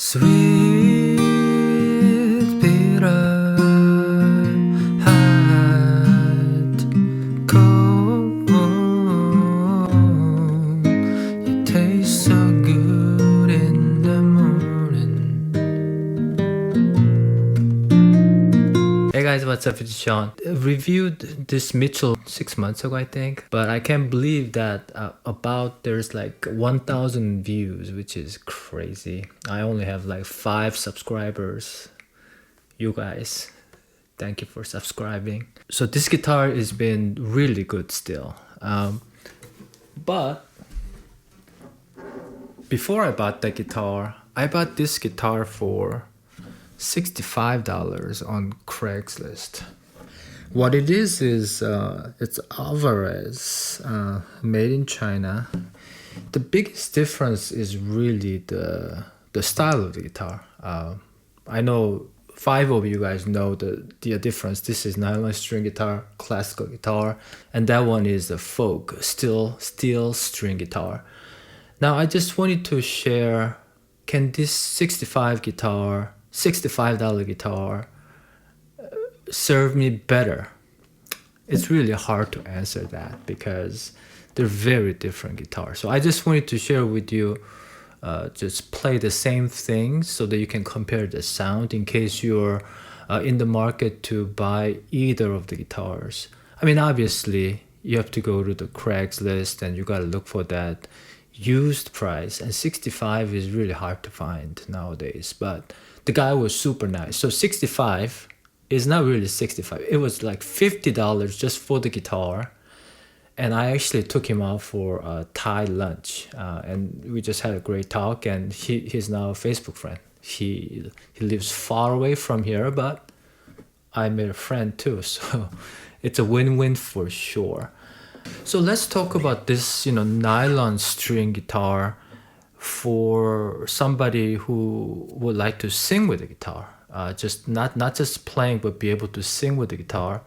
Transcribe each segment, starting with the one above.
Sweet bitter hot cold, you taste so good in the morning. Hey guys, what's up? It's Sean. I reviewed this Mitchell 6 months ago, I think, but I can't believe that there's like 1,000 views, which is crazy. I only have like 5 subscribers. You guys, thank you for subscribing. So this guitar has been really good still. But before I bought that guitar, I bought this guitar for $65 on Craigslist. What it is it's Alvarez, made in China. The biggest difference is really the style of the guitar. I know 5 of you guys know the difference. This is nylon string guitar, classical guitar, and that one is a folk, steel string guitar. Now I just wanted to share, can this $65 guitar serve me better? It's really hard to answer that because they're very different guitars. So I just wanted to share with you, just play the same thing so that you can compare the sound in case you're in the market to buy either of the guitars. I mean, obviously you have to go to the Craigslist and you gotta look for that used price, and 65 is really hard to find nowadays, but the guy was super nice. So 65 is not really 65. It was like $50 just for the guitar. And I actually took him out for a Thai lunch. And we just had a great talk, and he's now a Facebook friend. He lives far away from here, but I made a friend too. So it's a win-win for sure. So let's talk about this, nylon string guitar for somebody who would like to sing with the guitar, just not just playing, but be able to sing with the guitar.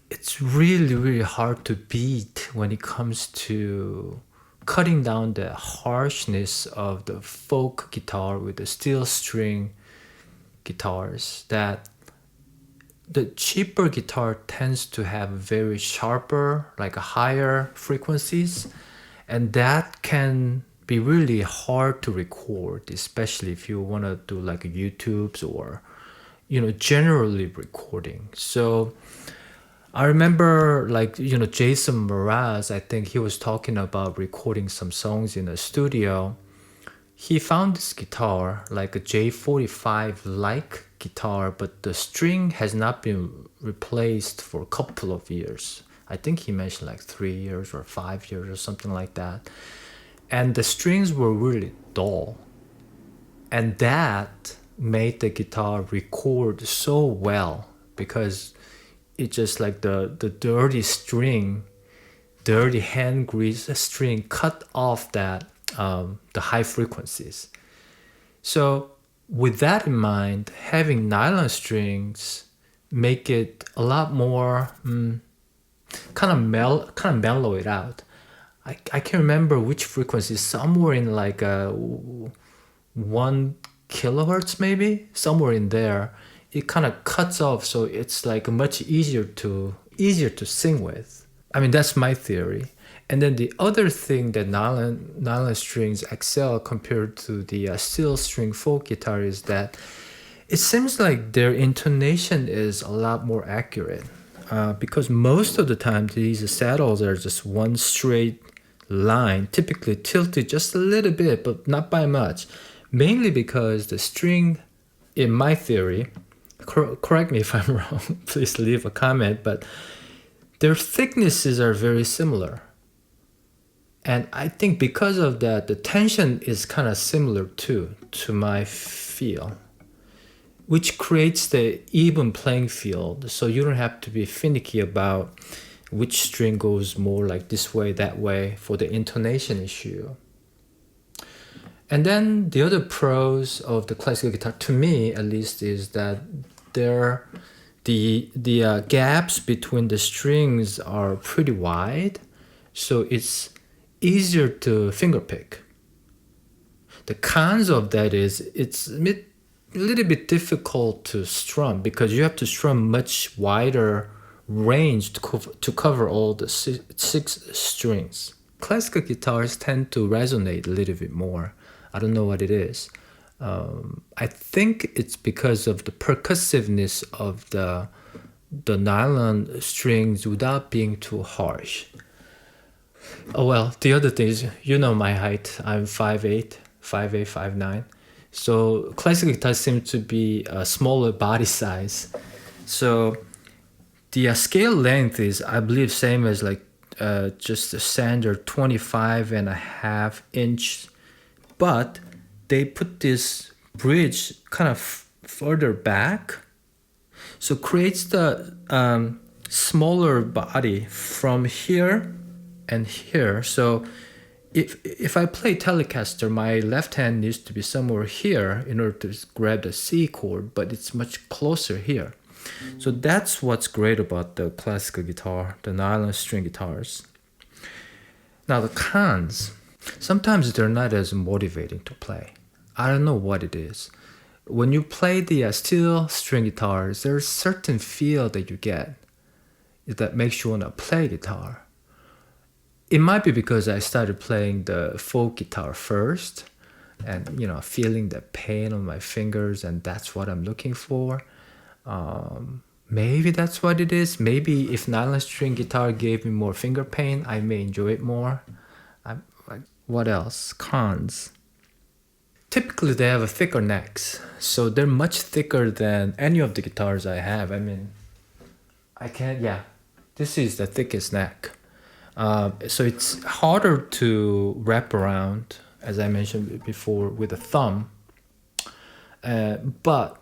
It's really, really hard to beat when it comes to cutting down the harshness of the folk guitar with the steel string guitars. That the cheaper guitar tends to have very sharper, like higher frequencies, and that can be really hard to record, especially if you want to do like YouTubes or generally recording. So I remember Jason Mraz, I think he was talking about recording some songs in a studio. He found this guitar, like a J45-like guitar, but the string has not been replaced for a couple of years. I think he mentioned like 3 years or 5 years or something like that. And the strings were really dull. And that made the guitar record so well because it just like the dirty string, dirty hand grease string cut off that the high frequencies. So with that in mind, having nylon strings make it a lot more kind of mellow it out. I can't remember which frequency, somewhere in like 1 kilohertz maybe, somewhere in there. It kind of cuts off, so it's like much easier to sing with. I mean, that's my theory. And then the other thing that nylon strings excel compared to the steel string folk guitar is that it seems like their intonation is a lot more accurate. Because most of the time these saddles are just one straight line, typically tilted just a little bit, but not by much. Mainly because the string, in my theory, correct me if I'm wrong, please leave a comment, but their thicknesses are very similar. And I think because of that, the tension is kind of similar too, to my feel, which creates the even playing field. So you don't have to be finicky about which string goes more like this way, that way for the intonation issue. And then the other pros of the classical guitar, to me at least, is that the gaps between the strings are pretty wide, so it's easier to fingerpick. The cons of that is it's a little bit difficult to strum because you have to strum much wider range to cover all the six strings. Classical guitars tend to resonate a little bit more. I don't know what it is. I think it's because of the percussiveness of the nylon strings without being too harsh. Oh well, the other thing is, you know my height. I'm 5'8", 5'9". So classical guitars seem to be a smaller body size. So the scale length is, I believe, same as like just a standard 25.5 inch, but they put this bridge kind of further back, so creates the smaller body from here and here. So if I play Telecaster, my left hand needs to be somewhere here in order to grab the C chord, but it's much closer here. So that's what's great about the classical guitar, the nylon string guitars. Now the cons, sometimes they're not as motivating to play. I don't know what it is. When you play the steel string guitars, there's a certain feel that you get that makes you want to play guitar. It might be because I started playing the folk guitar first and, feeling the pain on my fingers, and that's what I'm looking for. Maybe that's what it is. Maybe if nylon string guitar gave me more finger pain, I may enjoy it more. What else? Cons. Typically, they have a thicker necks, so they're much thicker than any of the guitars I have. This is the thickest neck. So it's harder to wrap around, as I mentioned before, with a thumb, but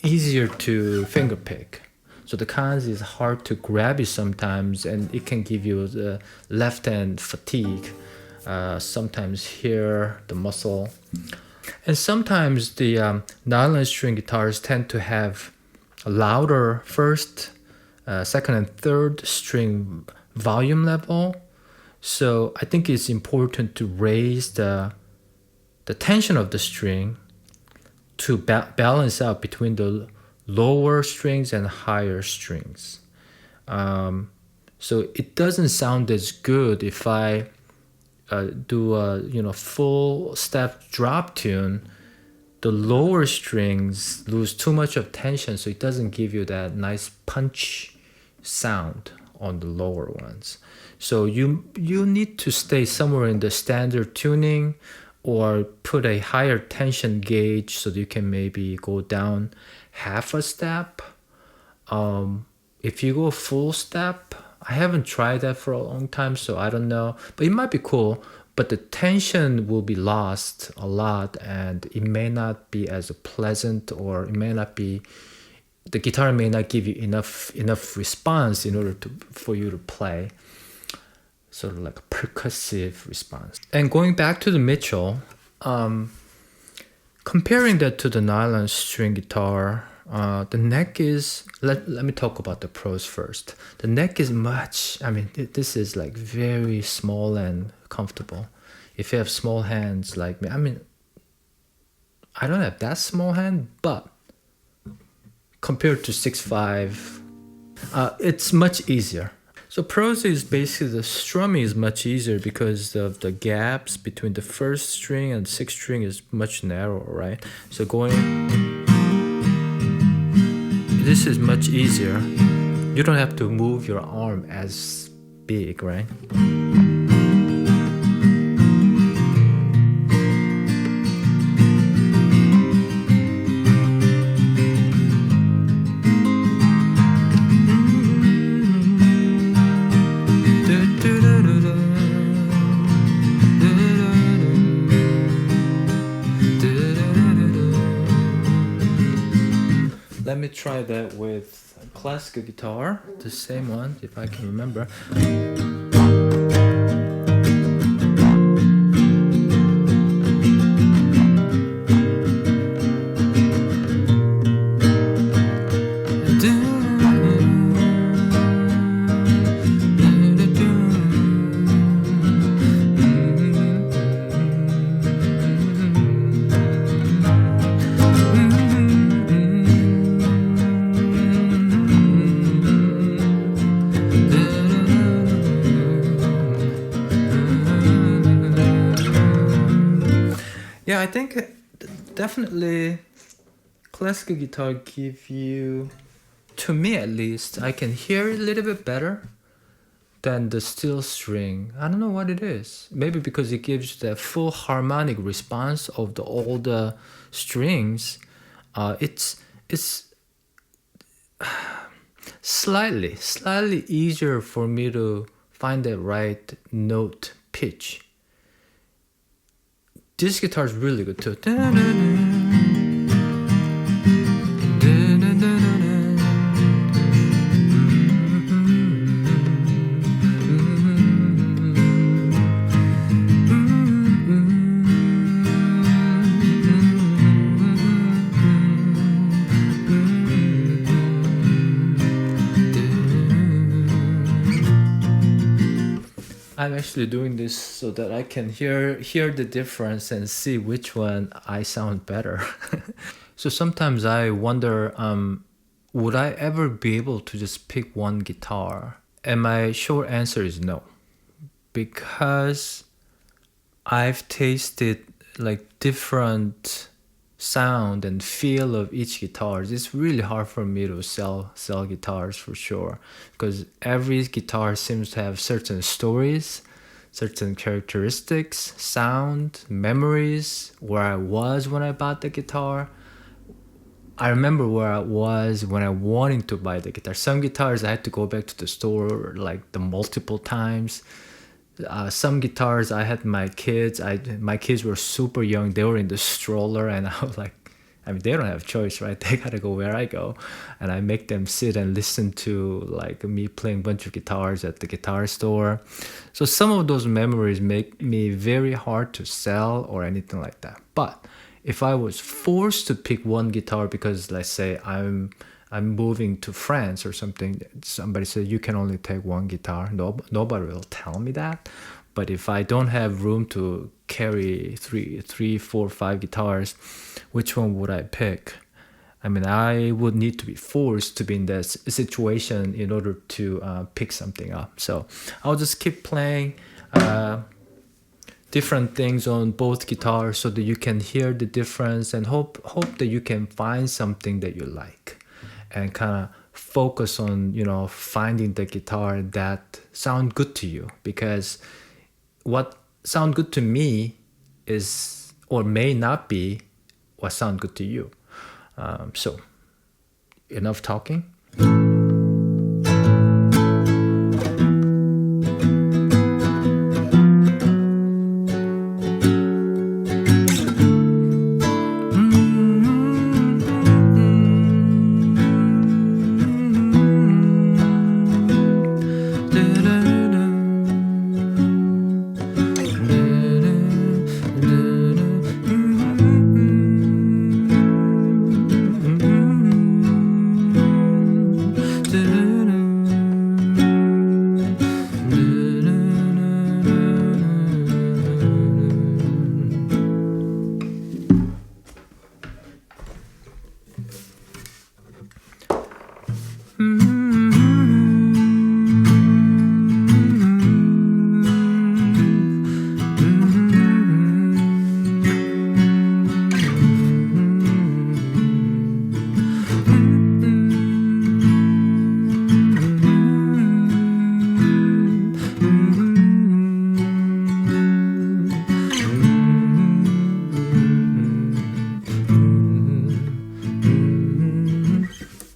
easier to finger pick. So the cons is hard to grab it sometimes, and it can give you the left hand fatigue. Sometimes here, the muscle. And sometimes the nylon string guitars tend to have a louder first, second and third string volume level. So I think it's important to raise the tension of the string to balance out between the lower strings and higher strings. So it doesn't sound as good if I do a full step drop tune. The lower strings lose too much of tension, so it doesn't give you that nice punch sound on the lower ones. So you need to stay somewhere in the standard tuning, or put a higher tension gauge so that you can maybe go down half a step. If you go full step, I haven't tried that for a long time, so I don't know, but it might be cool. But the tension will be lost a lot, and it may not be as pleasant, or it may not be, the guitar may not give you enough response in order for you to play, sort of like a percussive response. And going back to the Mitchell, comparing that to the nylon string guitar, the neck is, let me talk about the pros first. The neck is much, this is like very small and comfortable. If you have small hands like me, I don't have that small hand, but compared to 6'5", it's much easier. So pros is basically the strumming is much easier because of the gaps between the first string and sixth string is much narrower, right? So this is much easier. You don't have to move your arm as big, right? Let me try that with a classical guitar, the same one, if I can remember. Yeah, I think definitely classical guitar give you, to me at least, I can hear it a little bit better than the steel string. I don't know what it is. Maybe because it gives the full harmonic response of all the strings. It's slightly easier for me to find the right note pitch. This guitar is really good too. I'm actually doing this so that I can hear the difference and see which one I sound better. So sometimes I wonder, would I ever be able to just pick one guitar? And my short answer is no, because I've tasted like different sound and feel of each guitar. It's really hard for me to sell guitars for sure, because every guitar seems to have certain stories, certain characteristics, sound, memories, where I was when I bought the guitar. I remember where I was when I wanted to buy the guitar. Some guitars I had to go back to the store like the multiple times. Some guitars I had my kids. My kids were super young. They were in the stroller, and I was like, I mean, they don't have choice, right? They gotta go where I go, and I make them sit and listen to like me playing a bunch of guitars at the guitar store. So some of those memories make me very hard to sell or anything like that. But if I was forced to pick one guitar because, let's say, I'm moving to France or something, somebody said you can only take one guitar. Nobody will tell me that. But if I don't have room to carry three, four, five guitars, which one would I pick? I mean, I would need to be forced to be in that situation in order to pick something up. So I'll just keep playing different things on both guitars so that you can hear the difference, and hope that you can find something that you like, and kind of focus on, finding the guitar that sound good to you. Because what sound good to me is, or may not be, what sound good to you. So enough talking.